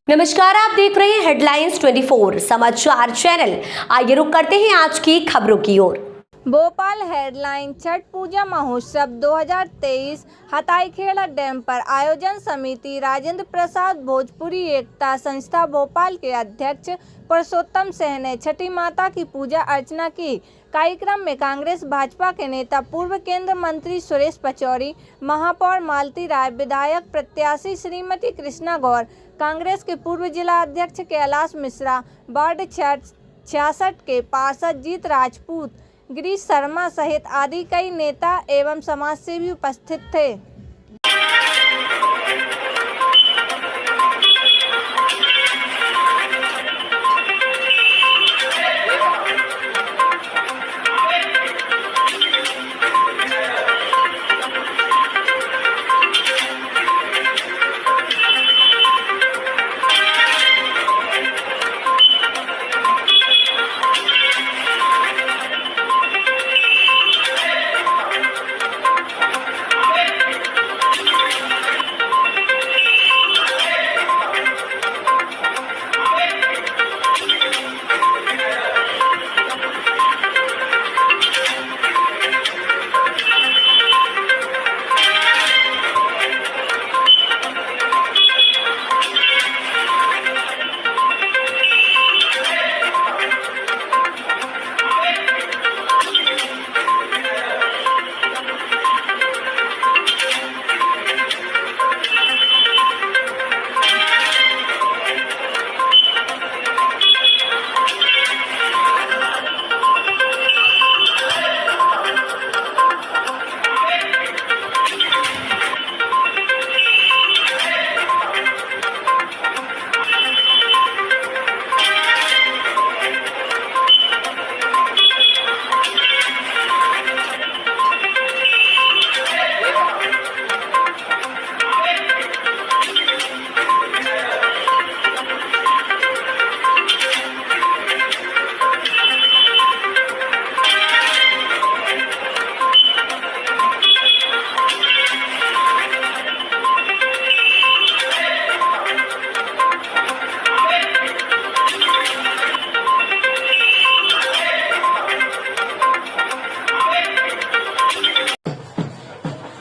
नमस्कार, आप देख रहे हैं हेडलाइंस 24 समाचार चैनल। आइए रुक करते हैं आज की खबरों की ओर। भोपाल हेडलाइन छठ पूजा महोत्सव 2023 हताईखेड़ा डैम पर आयोजन समिति राजेंद्र प्रसाद भोजपुरी एकता संस्था भोपाल के अध्यक्ष पुरुषोत्तम सिंह ने छठी माता की पूजा अर्चना की। कार्यक्रम में कांग्रेस भाजपा के नेता पूर्व केंद्रीय मंत्री सुरेश पचौरी, महापौर मालती राय, विधायक प्रत्याशी श्रीमती कृष्णा गौर, कांग्रेस के पूर्व जिला अध्यक्ष कैलाश मिश्रा, वार्ड 66 के पार्षद जीत राजपूत, गिरीश शर्मा सहित आदि कई नेता एवं समाजसेवी उपस्थित थे।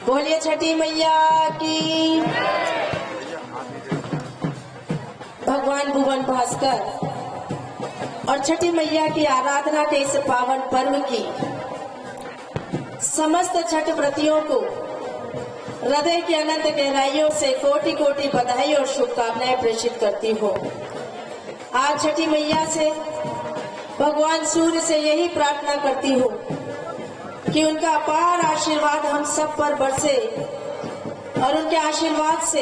बोलिए छठी मैया की। भगवान भुवन भास्कर और छठी मैया की आराधना के इस पावन पर्व की समस्त छठ व्रतियों को हृदय की अनंत गहराइयों से कोटि कोटि बधाई और शुभकामनाएं प्रेषित करती हूँ। आज छठी मैया से भगवान सूर्य से यही प्रार्थना करती हूँ कि उनका अपार आशीर्वाद हम सब पर बरसे और उनके आशीर्वाद से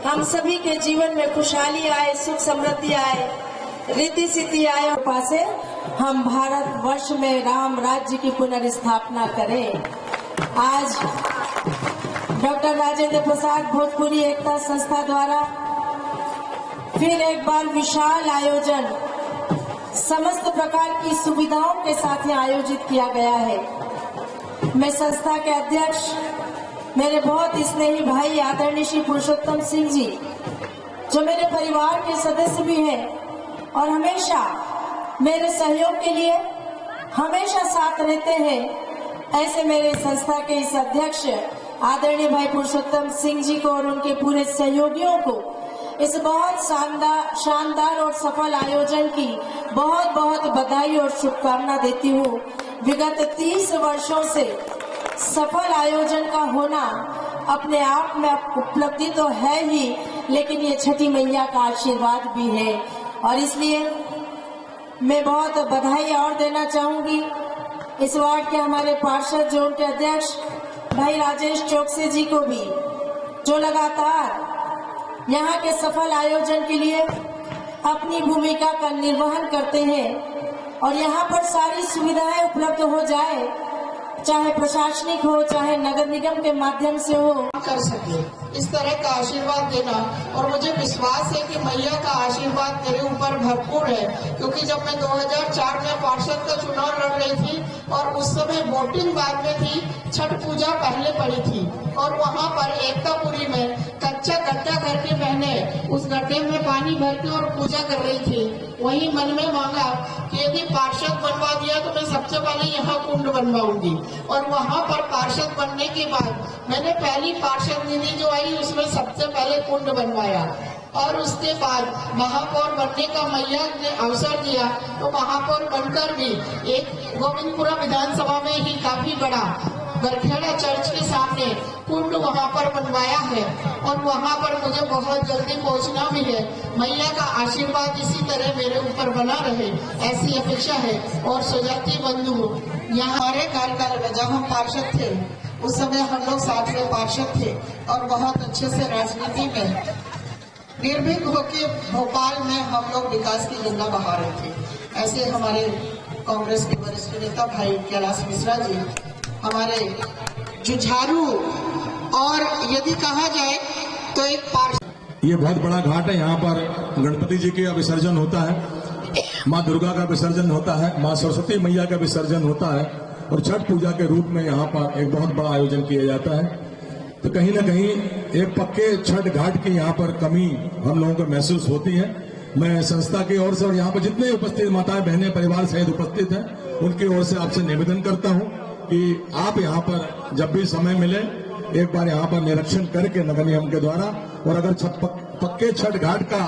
हम सभी के जीवन में खुशहाली आए, सुख समृद्धि आए, रिद्धि सिद्धि आए और पासे हम भारत वर्ष में राम राज्य की पुनर्स्थापना करें। आज डॉक्टर राजेंद्र प्रसाद भोजपुरी एकता संस्था द्वारा फिर एक बार विशाल आयोजन समस्त प्रकार की सुविधाओं के साथ आयोजित किया गया है। मैं संस्था के अध्यक्ष मेरे बहुत स्नेही भाई आदरणीय श्री पुरुषोत्तम सिंह जी, जो मेरे परिवार के सदस्य भी हैं और हमेशा मेरे सहयोग के लिए हमेशा साथ रहते हैं, ऐसे मेरे संस्था के इस अध्यक्ष आदरणीय भाई पुरुषोत्तम सिंह जी को और उनके पूरे सहयोगियों को इस बहुत शानदार और सफल आयोजन की बहुत बहुत बधाई और शुभकामना देती हूँ। विगत 30 वर्षों से सफल आयोजन का होना अपने आप में उपलब्धि तो है ही, लेकिन ये छठी मैया का आशीर्वाद भी है और इसलिए मैं बहुत बधाई और देना चाहूंगी इस वार्ड के हमारे पार्षद जोन के अध्यक्ष भाई राजेश चौकसी जी को भी, जो लगातार यहाँ के सफल आयोजन के लिए अपनी भूमिका का निर्वहन करते हैं और यहाँ पर सारी सुविधाएं उपलब्ध हो जाए, चाहे प्रशासनिक हो चाहे नगर निगम के माध्यम से हो, कर सके इस तरह का आशीर्वाद देना। और मुझे विश्वास है कि मैया का आशीर्वाद मेरे ऊपर भरपूर है, क्योंकि जब मैं 2004 में पार्षद का चुनाव लड़ रही थी और उस समय वोटिंग बाद में थी, छठ पूजा पहले पड़ी थी और वहाँ पर एकतापुरी में कच्चा गड्ढा घर की बहनें उस गड्ढे में पानी भर के और पूजा कर रही थी। वही मन में मांगा कि यदि पार्षद बनवा दिया तो मैं सबसे पहले यहाँ कुंड बनवाऊंगी। और वहाँ पर पार्षद बनने के बाद मैंने पहली पार्षद निधि जो आई उसमें सबसे पहले कुंड बनवाया। और उसके बाद महापौर बनने का मैया ने अवसर दिया तो महापौर बनकर भी एक गोविंदपुरा विधानसभा में ही काफी बड़ा बरखेड़ा चर्च के सामने कुंड वहाँ पर बनवाया है। और वहाँ पर मुझे बहुत जल्दी पहुँचना भी है। मैया का आशीर्वाद इसी तरह मेरे ऊपर बना रहे ऐसी अपेक्षा है। और सुजाती बंधु यहाँ हमारे कार्यकाल में जब हम पार्षद थे उस समय हम लोग 7वें पार्षद थे और बहुत अच्छे से राजनीति में निर्भीक होकर भोपाल में हम लोग विकास की योजना बढ़ा रहे थे। ऐसे हमारे कांग्रेस के वरिष्ठ नेता भाई कैलाश मिश्रा जी हमारे जुझारू और यदि कहा जाए तो एक पार्षद। ये बहुत बड़ा घाट है। यहाँ पर गणपति जी का विसर्जन होता है, माँ दुर्गा का विसर्जन होता है, माँ सरस्वती मैया का विसर्जन होता है और छठ पूजा के रूप में यहाँ पर एक बहुत बड़ा आयोजन किया जाता है। तो कहीं ना कहीं एक पक्के छठ घाट की यहाँ पर कमी हम लोगों को महसूस होती है। मैं संस्था की ओर से और यहाँ पर जितने उपस्थित माताएं बहनें परिवार सहित उपस्थित हैं उनकी ओर से आपसे निवेदन करता हूँ कि आप यहाँ पर जब भी समय मिले एक बार यहाँ पर निरीक्षण करके नगर निगम के द्वारा और अगर पक्के छठ घाट का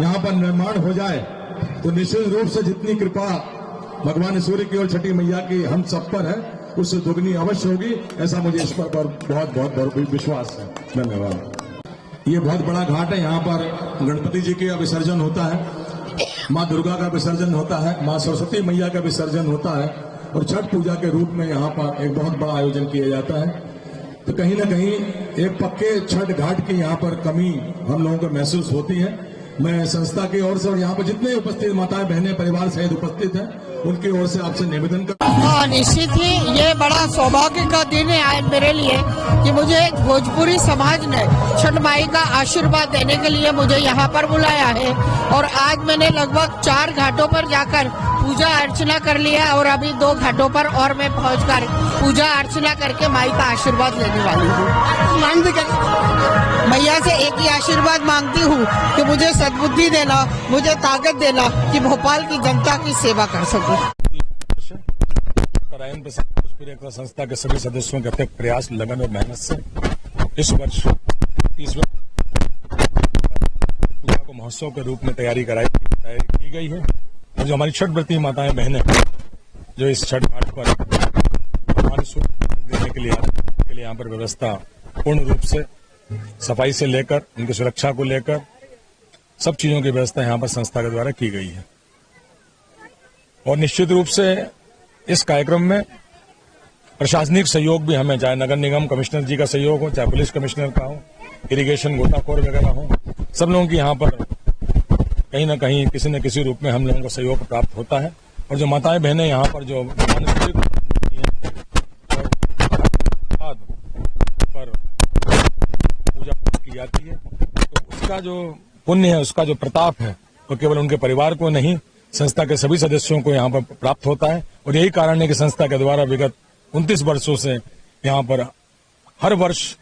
यहाँ पर निर्माण हो जाए तो निश्चित रूप से जितनी कृपा भगवान सूर्य की और छठी मैया की हम सब पर है उससे दुगनी अवश्य होगी। ऐसा मुझे इस पर बहुत विश्वास है। धन्यवाद। ये बहुत बड़ा घाट है। यहाँ पर गणपति जी का विसर्जन होता है, माँ दुर्गा का विसर्जन होता है, माँ सरस्वती मैया का विसर्जन होता है और छठ पूजा के रूप में यहाँ पर एक बहुत बड़ा आयोजन किया जाता है। तो कहीं ना कहीं एक पक्के छठ घाट की यहाँ पर कमी हम लोगों को महसूस होती है। मैं संस्था की ओर से और यहाँ पर जितने उपस्थित माताएं बहनें परिवार सहित उपस्थित हैं उनकी ओर से आपसे निवेदन कर। हाँ, निश्चित ही ये बड़ा सौभाग्य का दिन है आज मेरे लिए कि मुझे भोजपुरी समाज ने छठ माई का आशीर्वाद देने के लिए मुझे यहाँ पर बुलाया है। और आज मैंने लगभग 4 घाटों पर जाकर पूजा अर्चना कर लिया और अभी 2 घाटों पर और मैं पहुंचकर पूजा अर्चना करके माई का आशीर्वाद लेने वाली हूँ। मैया से एक ही आशीर्वाद मांगती हूँ कि मुझे सद्बुद्धि देना, मुझे ताकत देना कि भोपाल की जनता की सेवा कर सकूं। नारायण प्रसाद भोजपुरी एकता संस्था के सभी सदस्यों के अत्यंत प्रयास, लगन और मेहनत से इस वर्ष 30वें पूजा को महोत्सव के रूप में तैयारी की गई है। और जो हमारी छठ व्रती माताएं बहनें जो इस छठ घाट पर हमारे सूर्य देने के लिए यहाँ पर व्यवस्था पूर्ण रूप से सफाई से लेकर उनकी सुरक्षा को लेकर सब चीजों की व्यवस्था यहाँ पर संस्था के द्वारा की गई है। और निश्चित रूप से इस कार्यक्रम में प्रशासनिक सहयोग भी हमें, चाहे नगर निगम कमिश्नर जी का सहयोग हो, चाहे पुलिस कमिश्नर का हो, इरिगेशन गोताखोर वगैरह हो, सब लोगों की यहाँ पर कहीं न कहीं किसी न किसी रूप में हम लोगों को सहयोग प्राप्त होता है। और जो माताएं बहनें यहाँ पर जो पर पूजा की जाती है तो उसका जो पुण्य है, उसका जो प्रताप है वो केवल उनके परिवार को नहीं संस्था के सभी सदस्यों को यहाँ पर प्राप्त होता है। और यही कारण है कि संस्था के द्वारा विगत 29 वर्षों से यहाँ पर हर वर्ष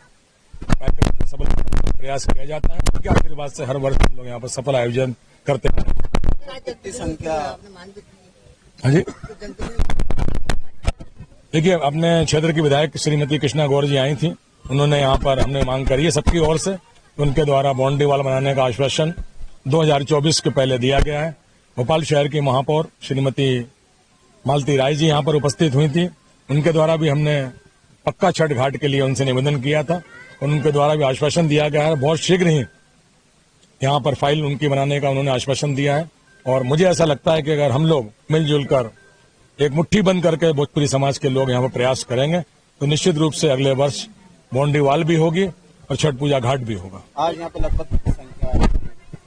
कार्यक्रम का सफल प्रयास किया जाता है। उनके आशीर्वाद से हर वर्ष हम लोग यहाँ पर सफल आयोजन करते हैं। हाँ जी, देखिए अपने क्षेत्र की विधायक श्रीमती कृष्णा गौर जी आई थी, उन्होंने यहाँ पर हमने मांग करी है सबकी ओर से, उनके द्वारा बाउंड्री वाल बनाने का आश्वासन 2024 के पहले दिया गया है। भोपाल शहर की महापौर श्रीमती मालती राय जी यहाँ पर उपस्थित हुई थी, उनके द्वारा भी हमने पक्का छठ घाट के लिए उनसे निवेदन किया था और उनके द्वारा भी आश्वासन दिया गया है। बहुत शीघ्र ही यहाँ पर फाइल उनकी बनाने का उन्होंने आश्वासन दिया है। और मुझे ऐसा लगता है कि अगर हम लोग मिलजुल कर एक मुट्ठी बंद करके भोजपुरी समाज के लोग यहाँ पर प्रयास करेंगे तो निश्चित रूप से अगले वर्ष बाउंड्री वाल भी होगी और छठ पूजा घाट भी होगा। आज यहाँ पे लगभग कितनी संख्या?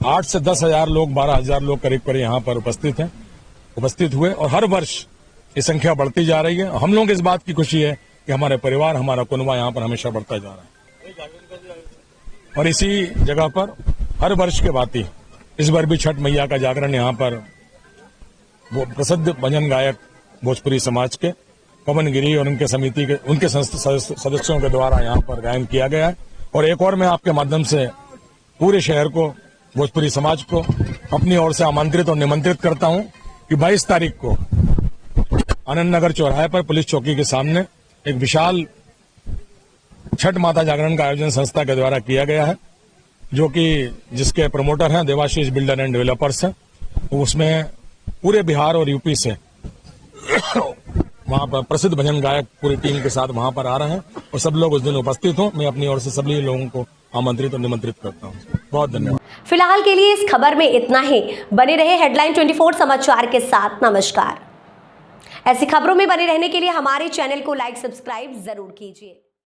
8 से 10 हजार लोग, 12 हजार लोग करीब यहाँ पर उपस्थित हुए और हर वर्ष ये संख्या बढ़ती जा रही है। हम लोगों को इस बात की खुशी है कि हमारे परिवार, हमारा कुनबा यहाँ पर हमेशा बढ़ता जा रहा है। और इसी जगह पर हर वर्ष के भांति इस बार भी छठ मैया का जागरण यहाँ पर वो प्रसिद्ध भजन गायक भोजपुरी समाज के पवन गिरी और उनके समिति के उनके सदस्यों के द्वारा यहाँ पर गायन किया गया है। और एक और मैं आपके माध्यम से पूरे शहर को भोजपुरी समाज को अपनी ओर से आमंत्रित और निमंत्रित करता हूं कि 22 तारीख को आनंद नगर चौराहे पर पुलिस चौकी के सामने एक विशाल छठ माता जागरण का आयोजन संस्था के द्वारा किया गया है, जो कि जिसके प्रमोटर हैं देवाशीष बिल्डर एंड डेवलपर्स हैं। उसमें पूरे बिहार और यूपी से वहां पर प्रसिद्ध भजन गायक पूरी टीम के साथ वहां पर आ रहे हैं और सब लोग उस दिन उपस्थित हों। मैं अपनी ओर से सभी लोगों को आमंत्रित और निमंत्रित करता हूं। बहुत धन्यवाद। फिलहाल के लिए इस खबर में इतना ही। बने रहे हेडलाइन 24 समाचार के साथ। नमस्कार। ऐसी खबरों में बने रहने के लिए हमारे चैनल को लाइक सब्सक्राइब जरूर कीजिए।